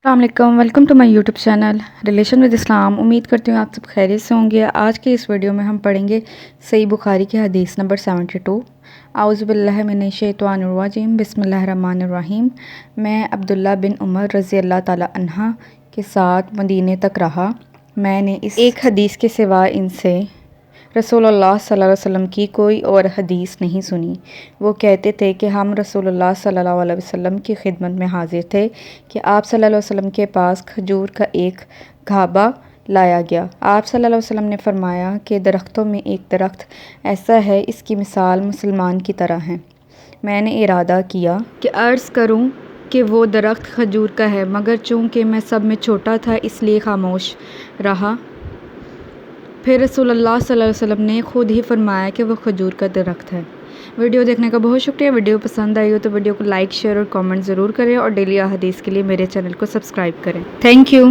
السلام علیکم، welcome to my YouTube channel relation with Islam. امید کرتی ہوں آپ سب خیریت سے ہوں گے۔ آج کے اس ویڈیو میں ہم پڑھیں گے صحیح بخاری کی حدیث نمبر 72۔ اعوذ باللہ من الشیطان الرجیم، بسم اللہ الرحمن الرحیم۔ میں عبداللہ بن عمر رضی اللہ تعالی عنہ کے ساتھ مدینے تک رہا۔ میں نے اس ایک حدیث کے سوا ان سے رسول اللہ صلی اللہ علیہ وسلم کی کوئی اور حدیث نہیں سنی۔ وہ کہتے تھے کہ ہم رسول اللہ صلی اللہ علیہ وسلم کی خدمت میں حاضر تھے کہ آپ صلی اللہ علیہ وسلم کے پاس کھجور کا ایک گھابا لایا گیا۔ آپ صلی اللہ علیہ وسلم نے فرمایا کہ درختوں میں ایک درخت ایسا ہے، اس کی مثال مسلمان کی طرح ہے۔ میں نے ارادہ کیا کہ عرض کروں کہ وہ درخت کھجور کا ہے، مگر چونکہ میں سب میں چھوٹا تھا اس لیے خاموش رہا۔ پھر رسول اللہ صلی اللہ علیہ وسلم نے خود ہی فرمایا کہ وہ کھجور کا درخت ہے۔ ویڈیو دیکھنے کا بہت شکریہ۔ ویڈیو پسند آئی ہو تو ویڈیو کو لائک، شیئر اور کامنٹ ضرور کریں، اور ڈیلی احادیث کے لیے میرے چینل کو سبسکرائب کریں۔ Thank you.